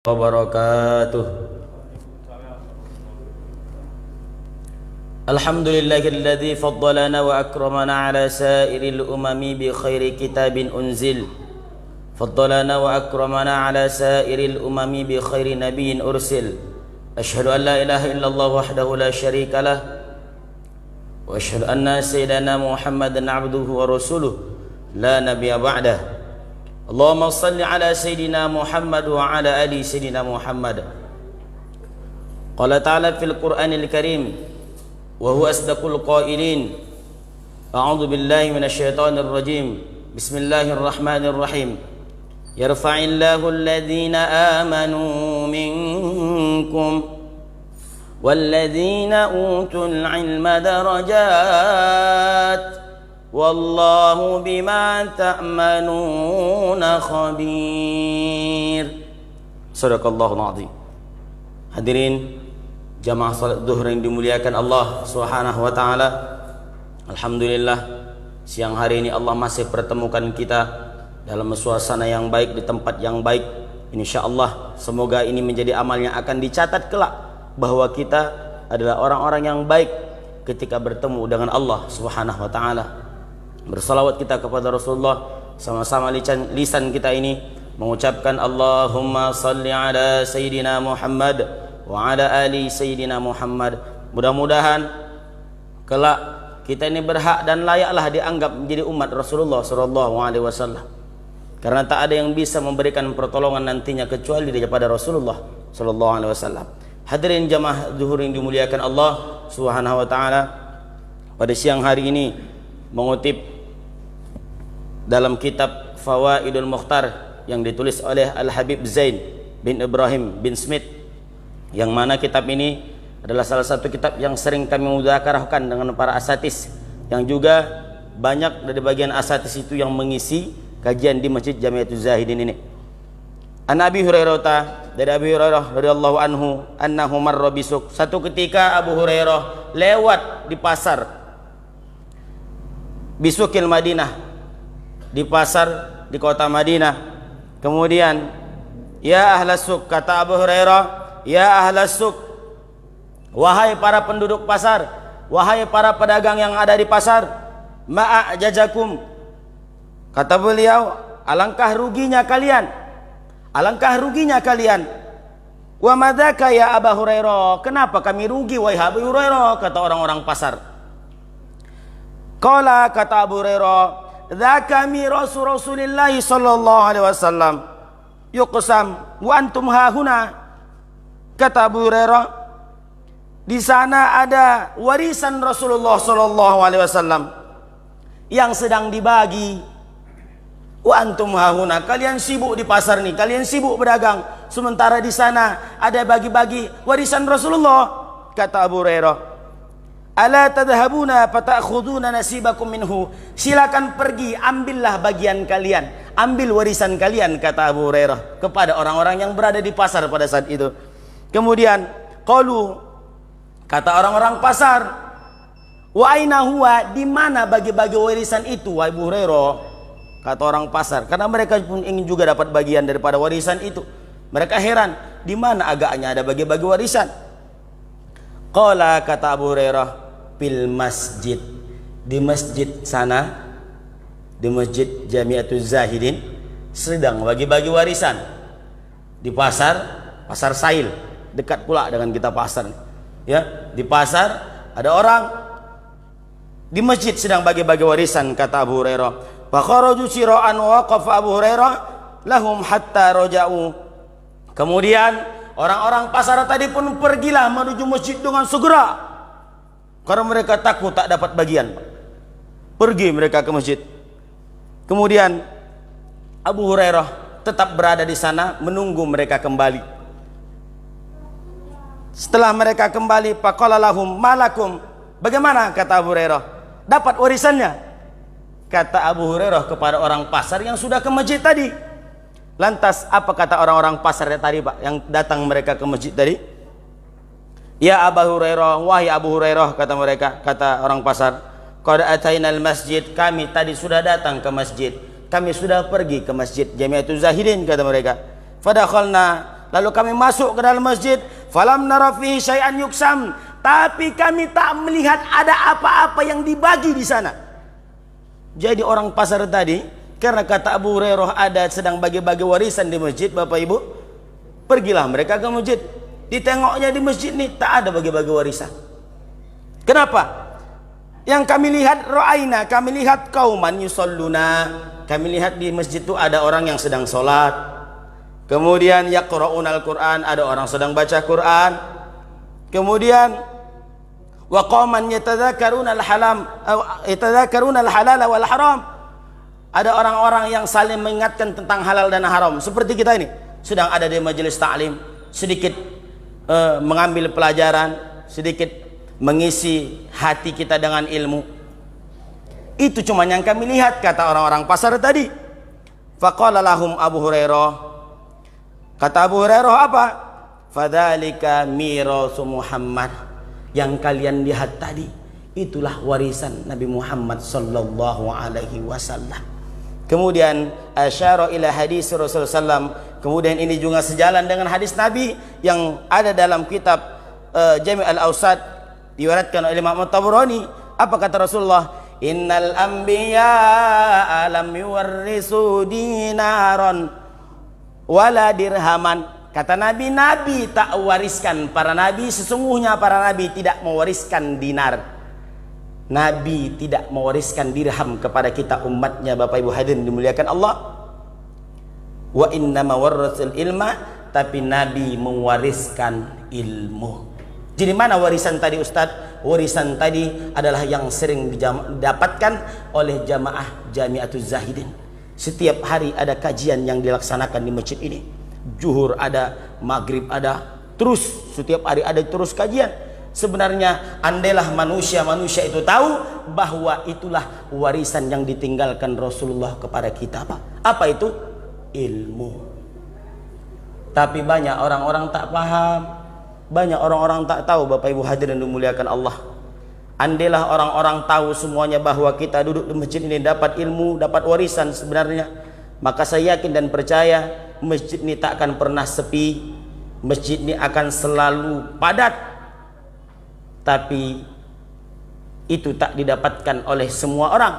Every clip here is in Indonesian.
wabarakatuh. Alhamdulillahilladzi faddalana wa akramana ala sairil umami bi khairi kitabin unzil. Faddalana wa akramana ala sairil umami bi khairi nabiyyin ursil. Asyhadu an la ilaha illallah wahdahu la syarika lah. Wa asyhadu anna sayyidana Muhammadan abduhu wa rasuluh la nabiyya ba'dah. Allahumma salli ala Sayyidina Muhammad wa ala ali Sayyidina Muhammad. Qala ta'ala fil Qur'anil Karim wa huwa asdaqul qailin. A'udzu billahi minasy syaithanir rajim. Bismillahirrahmanirrahim. Yarfa'illahu alladhina amanu minkum walladhina utul ilma darajat. Wallahu bima ta'maluna khabir. Sadaqallahul azim. Hadirin jamaah salat zuhur yang dimuliakan Allah Subhanahu wa taala. Alhamdulillah, siang hari ini Allah masih pertemukan kita dalam suasana yang baik di tempat yang baik. Insyaallah semoga ini menjadi amal yang akan dicatat kelak bahwa kita adalah orang-orang yang baik ketika bertemu dengan Allah Subhanahu wa taala. Bersalawat kita kepada Rasulullah, sama-sama lisan kita ini mengucapkan Allahumma salli ala Sayyidina Muhammad wa ala ali Sayyidina Muhammad. Mudah-mudahan kelak kita ini berhak dan layaklah dianggap menjadi umat Rasulullah sallallahu alaihi wasallam. Karena tak ada yang bisa memberikan pertolongan nantinya kecuali daripada Rasulullah sallallahu alaihi wasallam. Hadirin jamaah zuhur yang dimuliakan Allah Subhanahu wa taala, pada siang hari ini mengutip dalam kitab Fawaidul Mukhtar yang ditulis oleh Al-Habib Zain bin Ibrahim bin Smith, yang mana kitab ini adalah salah satu kitab yang sering kami mudzakarahkan dengan para asatis, yang juga banyak dari bagian asatis itu yang mengisi kajian di Masjid Jamiatul Zahidin ini. An Abi Hurairah, dari Abi Hurairah radhiyallahu anhu, annahu marra bisuk. Satu ketika Abu Hurairah lewat di pasar Bisukil Madinah, di pasar di kota Madinah. Kemudian, ya ahlas suk, kata Abu Hurairah, ya ahlas suk, wahai para penduduk pasar, wahai para pedagang yang ada di pasar, ma'ajajakum, kata beliau, alangkah ruginya kalian, alangkah ruginya kalian. Wa madzaka ya Abu Hurairah, kenapa kami rugi wahai Abu Hurairah, kata orang-orang pasar. Qala, kata Abu Hurairah, dzaka mirasu Rasulillah sallallahu alaihi wasallam yuqsam wa antum hahuna. Kata Abu Hurairah, di sana ada warisan Rasulullah sallallahu alaihi wasallam yang sedang dibagi. Wa antum hahuna, kalian sibuk di pasar nih, kalian sibuk berdagang, sementara di sana ada bagi-bagi warisan Rasulullah. Kata Abu Hurairah, ala tadhhabuna fata'khuduna nasibakum minhu, silakan pergi ambillah bagian kalian, ambil warisan kalian, kata Abu Hurairah kepada orang-orang yang berada di pasar pada saat itu. Kemudian qalu, kata orang-orang pasar, wa aina huwa, di mana bagi-bagi warisan itu wahai Abu Hurairah, kata orang pasar, karena mereka pun ingin juga dapat bagian daripada warisan itu. Mereka heran, di mana agaknya ada bagi-bagi warisan. Qala, kata Abu Hurairah, fil masjid, di masjid sana, di Masjid Jamiatul Zahidin sedang bagi-bagi warisan. Di pasar, pasar Sail, dekat pula dengan kita pasar, ya, di pasar ada orang, di masjid sedang bagi-bagi warisan, kata Abu Hurairah. Fa kharaju sira'an wa waqafa Abu Hurairah lahum hatta raja'u. Kemudian orang-orang pasar tadi pun pergilah menuju masjid dengan segera, karena mereka takut tak dapat bagian. Pergi mereka ke masjid. Kemudian Abu Hurairah tetap berada di sana menunggu mereka kembali. Setelah mereka kembali, faqala lahum malakum, bagaimana, kata Abu Hurairah, dapat warisannya? Kata Abu Hurairah kepada orang pasar yang sudah ke masjid tadi. Lantas apa kata orang-orang pasar tadi, Pak, yang datang mereka ke masjid tadi? Ya Abu Hurairah, wahai Abu Hurairah, kata mereka, kata orang pasar, qad atainal masjid, kami tadi sudah datang ke masjid, kami sudah pergi ke Masjid Jamiatul Zahidin, kata mereka. Fadakhalna, Lalu kami masuk ke dalam masjid, falam nara fihi syai'an yuksam, tapi kami tak melihat ada apa-apa yang dibagi di sana. Jadi orang pasar tadi, karena kata Abu Hurairah ada sedang bagi-bagi warisan di masjid, Bapak Ibu, pergilah mereka ke masjid. Ditengoknya di masjid ini tak ada bagi-bagi warisan. Kenapa? Yang kami lihat, ra'aina, kami lihat kauman yusalluna, kami lihat di masjid itu ada orang yang sedang sholat, kemudian yaqra'unal Qur'an, ada orang sedang baca Quran, kemudian wa qauman yatadzakaruna al-halal wal haram, ada orang-orang yang saling mengingatkan tentang halal dan haram. Seperti kita ini sedang ada di majelis ta'lim, sedikit mengambil pelajaran, sedikit mengisi hati kita dengan ilmu. Itu cuma yang kami lihat, kata orang-orang pasar tadi. Faqala lahum Abu Hurairah, kata Abu Hurairah apa? Fadzalika mirasu Muhammad, yang kalian lihat tadi itulah warisan Nabi Muhammad sallallahu alaihi wasallam. Kemudian asyara ila hadis Rasulullah sallam, kemudian ini juga sejalan dengan hadis Nabi yang ada dalam kitab Jami' al-Awsat, diwariatkan oleh Imam Tabrani. Apa kata Rasulullah? Innal anbiya lam yuwarrisu dinaran wala dirhaman. Kata Nabi, Nabi tak wariskan, para Nabi sesungguhnya para Nabi tidak mewariskan dinar, Nabi tidak mewariskan dirham kepada kita umatnya. Bapak Ibu hadirin dimuliakan Allah. Wa inna mawarrasul ilma, tapi Nabi mewariskan ilmu. Jadi mana warisan tadi Ustadz? Warisan tadi adalah yang sering didapatkan oleh jamaah Jami'atuz Zahidin. Setiap hari ada kajian yang dilaksanakan di masjid ini. Zuhur ada, maghrib ada, terus setiap hari ada terus kajian. Sebenarnya andailah manusia itu tahu bahwa itulah warisan yang ditinggalkan Rasulullah kepada kita. Apa itu? Ilmu. Tapi banyak orang-orang tak paham, banyak orang-orang tak tahu. Bapak Ibu hadirin dimuliakan Allah, andailah orang-orang tahu semuanya bahwa kita duduk di masjid ini dapat ilmu, dapat warisan sebenarnya, maka saya yakin dan percaya masjid ini tak akan pernah sepi, masjid ini akan selalu padat. Tapi itu tak didapatkan oleh semua orang,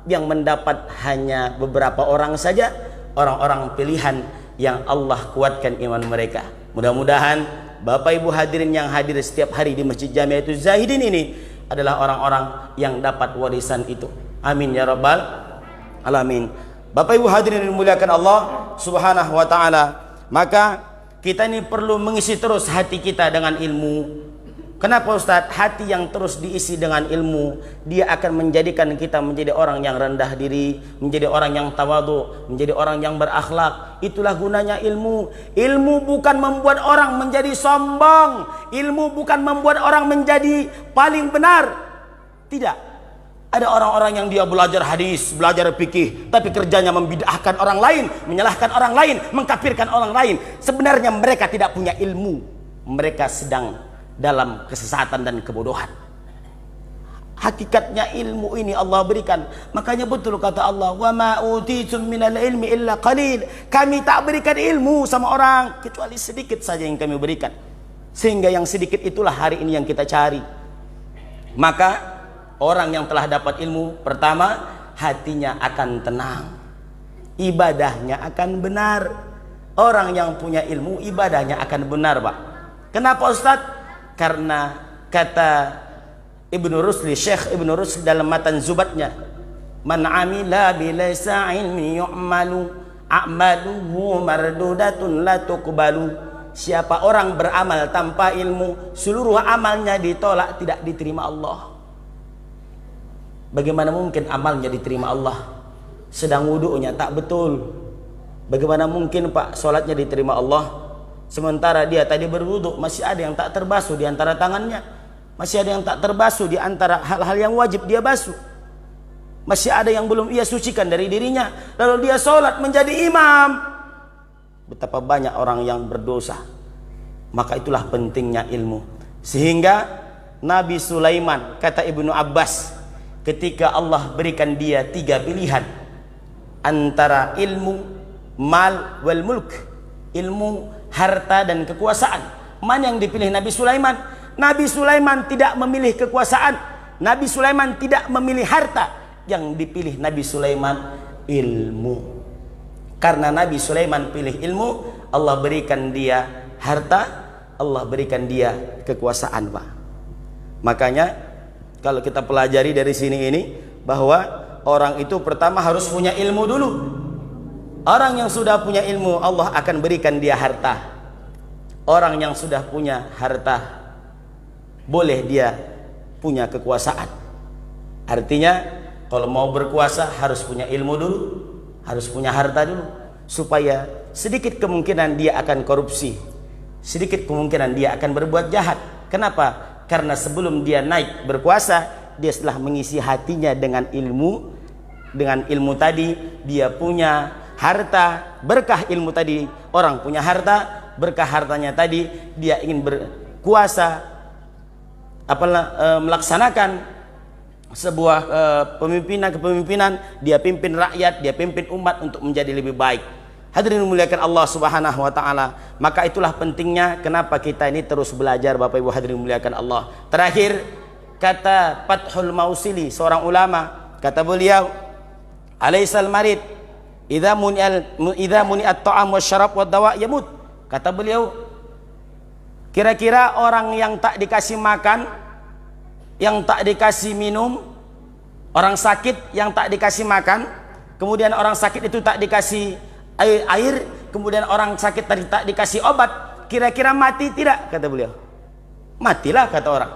yang mendapat hanya beberapa orang saja, orang-orang pilihan yang Allah kuatkan iman mereka. Mudah-mudahan Bapak Ibu hadirin yang hadir setiap hari di Masjid Jami'atuz Zahidin ini adalah orang-orang yang dapat warisan itu. Amin ya rabbal alamin. Bapak Ibu hadirin yang dimuliakan Allah Subhanahu wa taala, maka kita ini perlu mengisi terus hati kita dengan ilmu. Kenapa Ustaz? Hati yang terus diisi dengan ilmu, dia akan menjadikan kita menjadi orang yang rendah diri, menjadi orang yang tawadhu, menjadi orang yang berakhlak. Itulah gunanya ilmu. Ilmu bukan membuat orang menjadi sombong, ilmu bukan membuat orang menjadi paling benar. Tidak. Ada orang-orang yang dia belajar hadis, belajar fikih, tapi kerjanya membid'ahkan orang lain, menyalahkan orang lain, mengkafirkan orang lain. Sebenarnya mereka tidak punya ilmu, mereka sedang dalam kesesatan dan kebodohan. Hakikatnya ilmu ini Allah berikan. Makanya betul kata Allah, wa ma utitum minal ilmi illa qalil. Kami tak berikan ilmu sama orang kecuali sedikit saja yang kami berikan. Sehingga yang sedikit itulah hari ini yang kita cari. Maka orang yang telah dapat ilmu, pertama hatinya akan tenang, ibadahnya akan benar. Orang yang punya ilmu ibadahnya akan benar, Pak. Kenapa Ustaz? Karena kata Ibnu Rusli, Syekh Ibnu Rusli dalam matan Zubatnya, man amila bilaysa ilmi yu'malu a'maluhu mardudatun la tuqbalu. Siapa orang beramal tanpa ilmu, seluruh amalnya ditolak, tidak diterima Allah. Bagaimana mungkin amalnya diterima Allah sedang wudu'nya tak betul? Bagaimana mungkin Pak sholatnya diterima Allah sementara dia tadi berwudu masih ada yang tak terbasuh di antara tangannya, masih ada yang tak terbasuh di antara hal-hal yang wajib dia basuh, masih ada yang belum ia sucikan dari dirinya, lalu dia sholat menjadi imam. Betapa banyak orang yang berdosa. Maka itulah pentingnya ilmu. Sehingga Nabi Sulaiman, kata Ibnu Abbas, ketika Allah berikan dia 3 pilihan antara ilmu, mal, wal mulk, ilmu, harta dan kekuasaan. Mana yang dipilih Nabi Sulaiman? Nabi Sulaiman tidak memilih kekuasaan, Nabi Sulaiman tidak memilih harta. Yang dipilih Nabi Sulaiman ilmu. Karena Nabi Sulaiman pilih ilmu, Allah berikan dia harta, Allah berikan dia kekuasaan, Pak. Makanya kalau kita pelajari dari sini ini, bahwa orang itu pertama harus punya ilmu dulu. Orang yang sudah punya ilmu, Allah akan berikan dia harta. Orang yang sudah punya harta, boleh dia punya kekuasaan. Artinya kalau mau berkuasa harus punya ilmu dulu, harus punya harta dulu, supaya sedikit kemungkinan dia akan korupsi, sedikit kemungkinan dia akan berbuat jahat. Kenapa? Karena sebelum dia naik berkuasa, dia setelah mengisi hatinya dengan ilmu. Dengan ilmu tadi dia punya harta, berkah ilmu tadi orang punya harta, berkah hartanya tadi dia ingin berkuasa, melaksanakan sebuah kepemimpinan, dia pimpin rakyat, dia pimpin umat untuk menjadi lebih baik. Hadirin memuliakan Allah Subhanahu wa taala. Maka itulah pentingnya kenapa kita ini terus belajar, Bapak Ibu hadirin memuliakan Allah. Terakhir kata Fathul Mausili, seorang ulama, kata beliau, alaisal marid idza muni'at ta'am wasyarab wad dawa yamut. Kata beliau, kira-kira orang yang tak dikasih makan, yang tak dikasih minum, orang sakit yang tak dikasih makan, kemudian orang sakit itu tak dikasih air, kemudian orang sakit tadi tak dikasih obat, kira-kira mati tidak? Kata beliau, matilah, kata orang.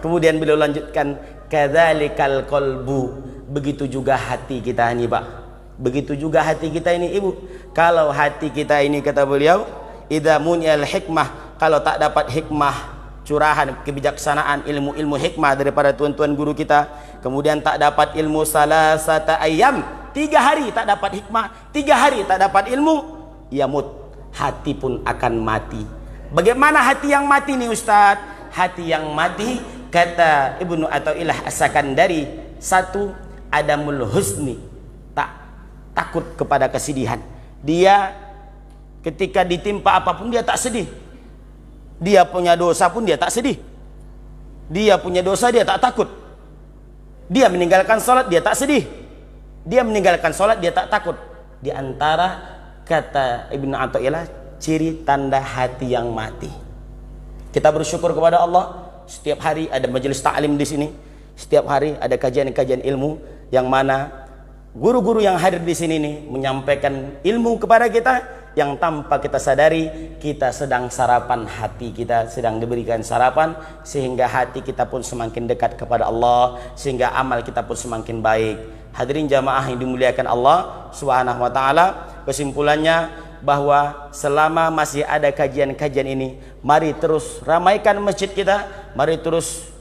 Kemudian beliau lanjutkan, kadzalikal qalbu, begitu juga hati kita ini, Pak. Begitu juga hati kita ini, Ibu. Kalau hati kita ini, kata beliau, idza muniyal hikmah, kalau tak dapat hikmah, curahan kebijaksanaan, ilmu-ilmu hikmah daripada tuan-tuan guru kita, kemudian tak dapat ilmu salasata ayyam, 3 hari tak dapat hikmah, 3 hari tak dapat ilmu, yamut, hati pun akan mati. Bagaimana hati yang mati nih Ustadz? Hati yang mati, kata Ibnu Athaillah As-Sakandari, 1, adamul husni, takut kepada kesedihan. Dia ketika ditimpa apapun dia tak sedih. Dia punya dosa pun dia tak sedih. Dia punya dosa dia tak takut. Dia meninggalkan sholat dia tak sedih. Dia meninggalkan sholat dia tak takut. Di antara, kata Ibnu Athaillah, ciri tanda hati yang mati. Kita bersyukur kepada Allah, setiap hari ada majelis ta'lim di sini, setiap hari ada kajian-kajian ilmu, yang mana guru-guru yang hadir di sini nih menyampaikan ilmu kepada kita, yang tanpa kita sadari kita sedang sarapan hati kita, sedang diberikan sarapan, sehingga hati kita pun semakin dekat kepada Allah, sehingga amal kita pun semakin baik. Hadirin jamaah yang dimuliakan Allah Subhanahu wa taala, kesimpulannya bahwa selama masih ada kajian-kajian ini, mari terus ramaikan masjid kita, mari terus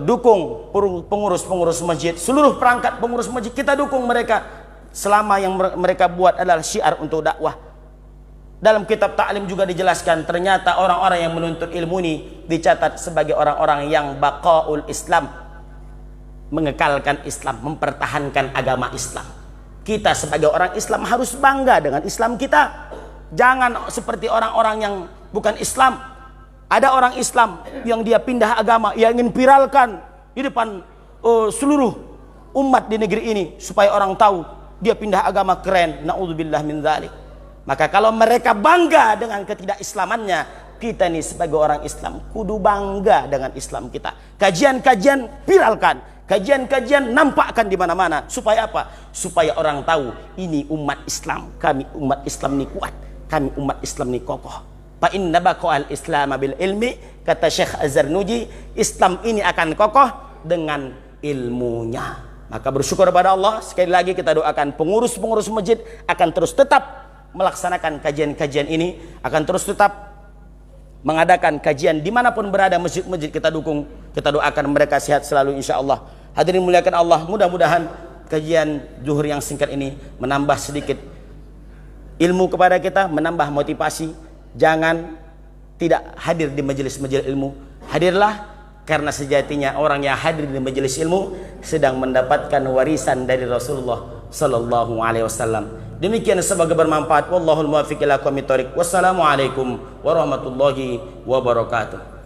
dukung pengurus-pengurus masjid, seluruh perangkat pengurus masjid kita dukung mereka selama yang mereka buat adalah syiar untuk dakwah. Dalam kitab taklim juga dijelaskan, ternyata orang-orang yang menuntut ilmu ini dicatat sebagai orang-orang yang baqaul Islam, mengekalkan Islam, mempertahankan agama Islam. Kita sebagai orang Islam harus bangga dengan Islam kita. Jangan seperti orang-orang yang bukan Islam. Ada orang Islam yang dia pindah agama, yang ingin viralkan di depan seluruh umat di negeri ini supaya orang tahu dia pindah agama, keren. Na'udzubillah min dzalik. Maka kalau mereka bangga dengan ketidakislamannya, kita nih sebagai orang Islam kudu bangga dengan Islam kita. Kajian-kajian viralkan, kajian-kajian nampakkan di mana-mana. Supaya apa? Supaya orang tahu ini umat Islam, kami umat Islam ini kuat, kami umat Islam ini kokoh. Fa inna baqa'al Islam bil ilmi, kata Syekh Az-Zarnuji, Islam ini akan kokoh dengan ilmunya. Maka bersyukur kepada Allah, sekali lagi kita doakan pengurus-pengurus masjid akan terus tetap melaksanakan kajian-kajian ini, akan terus tetap mengadakan kajian dimanapun berada masjid-masjid, kita dukung, kita doakan mereka sehat selalu insyaallah. Hadirin muliakan Allah, mudah-mudahan kajian zuhur yang singkat ini menambah sedikit ilmu kepada kita, menambah motivasi. Jangan tidak hadir di majelis-majelis ilmu, hadirlah, karena sejatinya orang yang hadir di majelis ilmu sedang mendapatkan warisan dari Rasulullah sallallahu alaihi wasallam. Demikian semoga bermanfaat. Wallahul muwaffiq ila aqwamit thoriq. Wassalamualaikum warahmatullahi wabarakatuh.